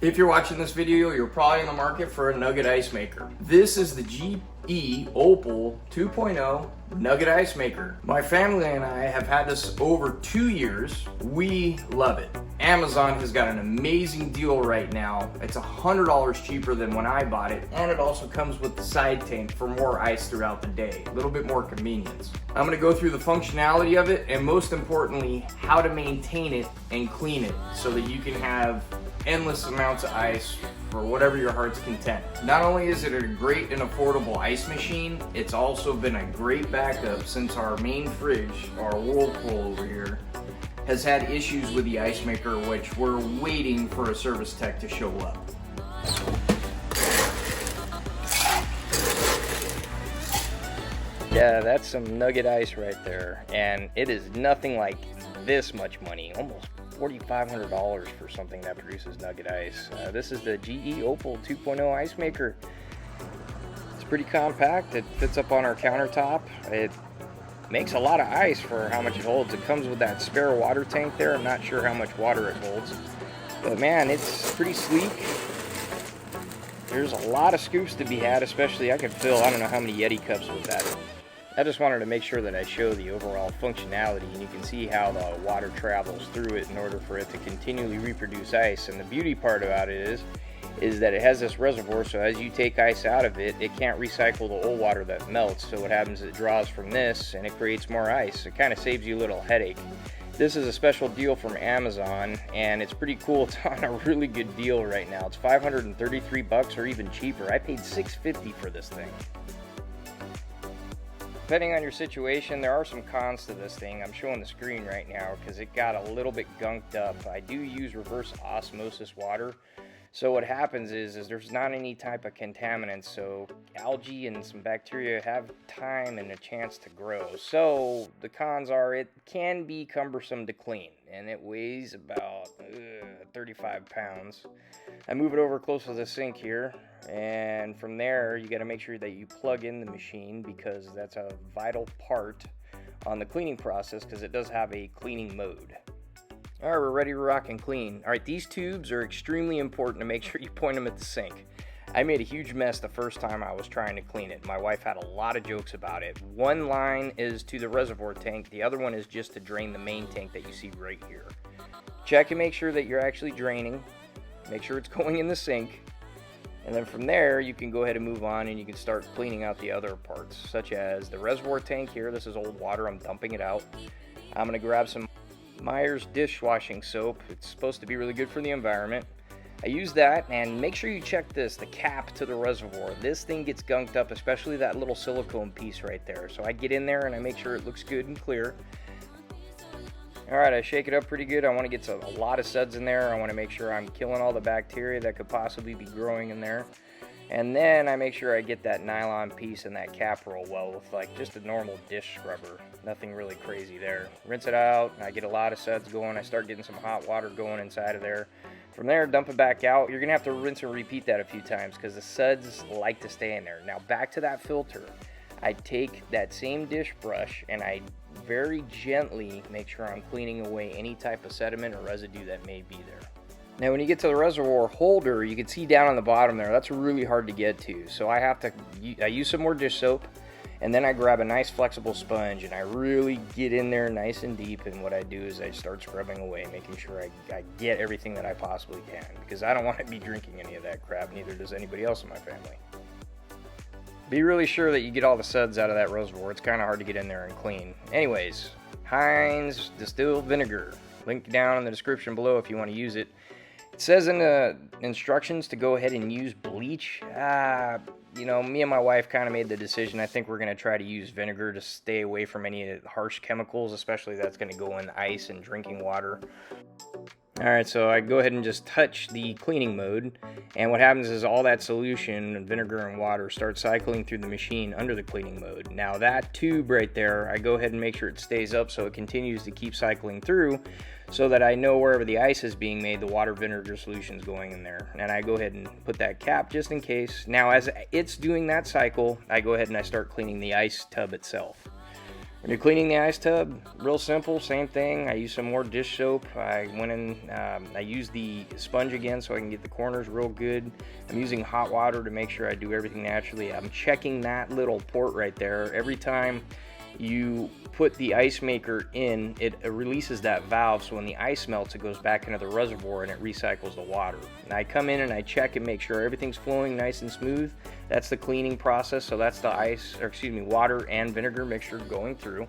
If you're watching this video, you're probably in the market for a Nugget ice maker. This is the GE OPAL 2.0 Nugget ice maker. My family and I have had this over 2 years. We love it. Amazon has got an amazing deal right now. It's $100 cheaper than when I bought it, and it also comes with the side tank for more ice throughout the day. A little bit more convenience. I'm gonna go through the functionality of it, and most importantly, how to maintain it and clean it so that you can have endless amounts of ice for whatever your heart's content. Not only is it a great and affordable ice machine, it's also been a great backup since our main fridge, our Whirlpool over here, has had issues with the ice maker, which we're waiting for a service tech to show up. Yeah, that's some Nugget ice right there, and it is nothing like this much money, almost $4,500 for something that produces Nugget ice. This is the GE OPAL 2.0 ice maker. It's pretty compact. It fits up on our countertop. It makes a lot of ice for how much it holds. It comes with that spare water tank there. I'm not sure how much water it holds, but man, it's pretty sleek. There's a lot of scoops to be had, especially I could fill, I don't know how many Yeti cups with that. I just wanted to make sure that I show the overall functionality, and you can see how the water travels through it in order for it to continually reproduce ice. And the beauty part about it is that it has this reservoir, so as you take ice out of it, it can't recycle the old water that melts. So what happens is it draws from this and it creates more ice. It kind of saves you a little headache. This is a special deal from Amazon, and it's pretty cool. It's on a really good deal right now. It's $533 or even cheaper. I paid $650 for this thing. Depending on your situation, there are some cons to this thing. I'm showing the screen right now because it got a little bit gunked up. I do use reverse osmosis water. So what happens is there's not any type of contaminants, so algae and some bacteria have time and a chance to grow. So the cons are it can be cumbersome to clean, and it weighs about 35 pounds. I move it over close to the sink here, and from there you got to make sure that you plug in the machine because that's a vital part on the cleaning process because it does have a cleaning mode. All right, we're ready to rock and clean. All right, these tubes are extremely important to make sure you point them at the sink. I made a huge mess the first time I was trying to clean it. My wife had a lot of jokes about it. One line is to the reservoir tank. The other one is just to drain the main tank that you see right here. Check and make sure that you're actually draining. Make sure it's going in the sink. And then from there, you can go ahead and move on and you can start cleaning out the other parts, such as the reservoir tank here. This is old water. I'm dumping it out. I'm going to grab some Myers dishwashing soap. It's supposed to be really good for the environment. I use that, and make sure you check this, the cap to the reservoir. This thing gets gunked up, especially that little silicone piece right there. So I get in there and I make sure it looks good and clear. Alright, I shake it up pretty good. I want to get a lot of suds in there. I want to make sure I'm killing all the bacteria that could possibly be growing in there. And then I make sure I get that nylon piece and that cap roll well with like just a normal dish scrubber. Nothing really crazy there. Rinse it out, and I get a lot of suds going. I start getting some hot water going inside of there. From there, dump it back out. You're gonna have to rinse and repeat that a few times because the suds like to stay in there. Now back to that filter. I take that same dish brush and I very gently make sure I'm cleaning away any type of sediment or residue that may be there. Now when you get to the reservoir holder, you can see down on the bottom there, that's really hard to get to. So I use some more dish soap, and then I grab a nice flexible sponge and I really get in there nice and deep, and what I do is I start scrubbing away, making sure I get everything that I possibly can, because I don't want to be drinking any of that crap, neither does anybody else in my family. Be really sure that you get all the suds out of that reservoir. It's kind of hard to get in there and clean. Anyways, Heinz distilled vinegar. Link down in the description below if you want to use it. It says in the instructions to go ahead and use bleach. You know, me and my wife kind of made the decision. I think we're going to try to use vinegar to stay away from any harsh chemicals, especially that's going to go in ice and drinking water. Alright, so I go ahead and just touch the cleaning mode, and what happens is all that solution, vinegar and water, starts cycling through the machine under the cleaning mode. Now that tube right there, I go ahead and make sure it stays up so it continues to keep cycling through, so that I know wherever the ice is being made, the water vinegar solution is going in there. And I go ahead and put that cap just in case. Now as it's doing that cycle, I go ahead and I start cleaning the ice tub itself. When you're cleaning the ice tub, real simple, same thing. I use some more dish soap. I went in, I used the sponge again so I can get the corners real good. I'm using hot water to make sure I do everything naturally. I'm checking that little port right there. Every time you put the ice maker in, it releases that valve, so when the ice melts, it goes back into the reservoir and it recycles the water. And I come in and I check and make sure everything's flowing nice and smooth. That's the cleaning process, so that's the water and vinegar mixture going through.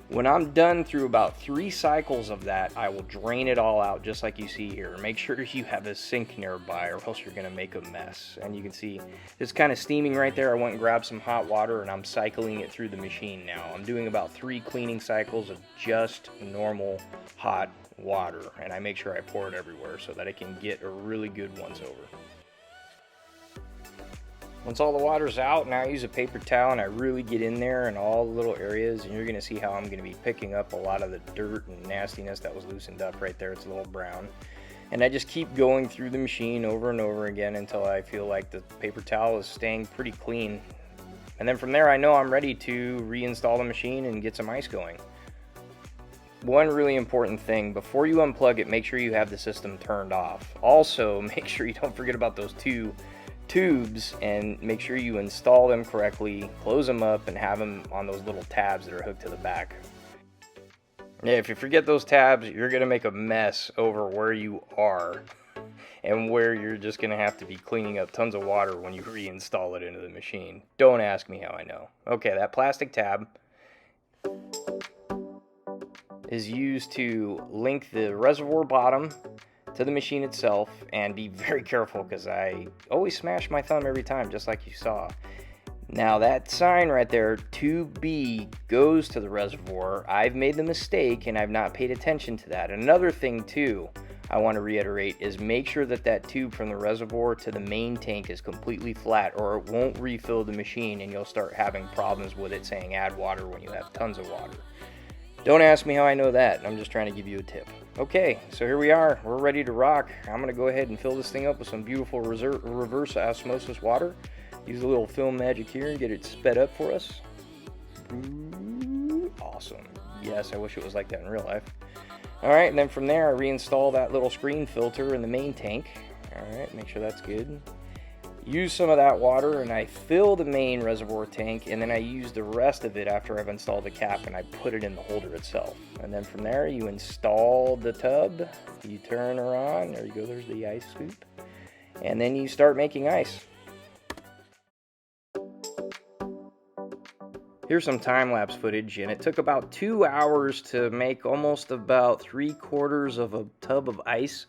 When I'm done through about 3 cycles of that, I will drain it all out just like you see here. Make sure you have a sink nearby or else you're gonna make a mess. And you can see it's kind of steaming right there. I went and grabbed some hot water and I'm cycling it through the machine now. I'm doing about 3 cleaning cycles of just normal hot water. And I make sure I pour it everywhere so that I can get a really good once over. Once all the water's out, now I use a paper towel and I really get in there in all the little areas, and you're going to see how I'm going to be picking up a lot of the dirt and nastiness that was loosened up right there. It's a little brown. And I just keep going through the machine over and over again until I feel like the paper towel is staying pretty clean. And then from there I know I'm ready to reinstall the machine and get some ice going. One really important thing, before you unplug it, make sure you have the system turned off. Also, make sure you don't forget about those 2 tubes and make sure you install them correctly, close them up, and have them on those little tabs that are hooked to the back. Yeah, if you forget those tabs, you're gonna make a mess over where you are and where you're just gonna have to be cleaning up tons of water when you reinstall it into the machine. Don't ask me how I know. Okay, that plastic tab is used to link the reservoir bottom to the machine itself, and be very careful because I always smash my thumb every time, just like you saw. Now that sign right there, 2B, goes to the reservoir. I've made the mistake and I've not paid attention to that. Another thing too I want to reiterate is make sure that that tube from the reservoir to the main tank is completely flat, or it won't refill the machine and you'll start having problems with it saying add water when you have tons of water. Don't ask me how I know that. I'm just trying to give you a tip. Okay, so here we are. We're ready to rock. I'm going to go ahead and fill this thing up with some beautiful reverse osmosis water. Use a little film magic here and get it sped up for us. Awesome. Yes, I wish it was like that in real life. Alright, and then from there I reinstall that little screen filter in the main tank. Alright, make sure that's good. Use some of that water and I fill the main reservoir tank, and then I use the rest of it after I've installed the cap and I put it in the holder itself. And then from there you install the tub, you turn her on, there you go, there's the ice scoop, and then you start making ice. Here's some time-lapse footage, and it took about 2 hours to make almost about 3/4 of a tub of ice,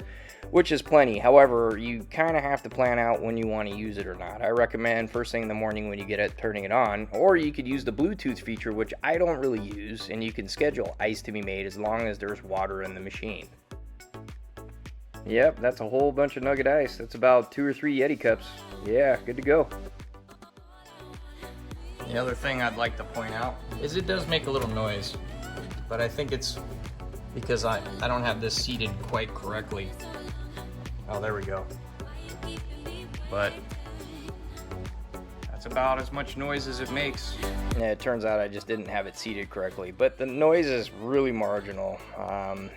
which is plenty. However, you kind of have to plan out when you want to use it or not. I recommend first thing in the morning when you get it, turning it on, or you could use the Bluetooth feature, which I don't really use, and you can schedule ice to be made as long as there's water in the machine. Yep, that's a whole bunch of Nugget ice. That's about 2 or 3 Yeti cups. Yeah, good to go. The other thing I'd like to point out is it does make a little noise, but I think it's because I don't have this seated quite correctly. Oh, there we go. But that's about as much noise as it makes. Yeah, it turns out I just didn't have it seated correctly, but the noise is really marginal.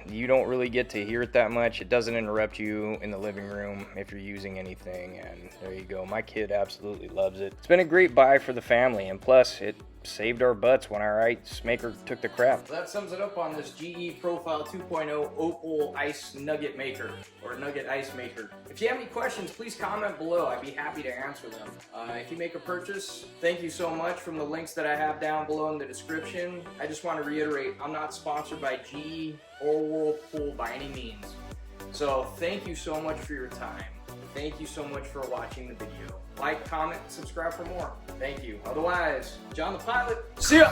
You don't really get to hear it that much. It doesn't interrupt you in the living room if you're using anything, and there you go. My kid absolutely loves it. It's been a great buy for the family, and plus it saved our butts when our ice maker took the crap. That sums it up on this GE Profile 2.0 Opal Ice Nugget Maker, or Nugget Ice Maker. If you have any questions, please comment below. I'd be happy to answer them. If you make a purchase, thank you so much from the links that I have down below in the description. I just want to reiterate, I'm not sponsored by GE or Whirlpool by any means. So thank you so much for your time. Thank you so much for watching the video. Like, comment, subscribe for more. Thank you. Otherwise, John the Pilot, see ya!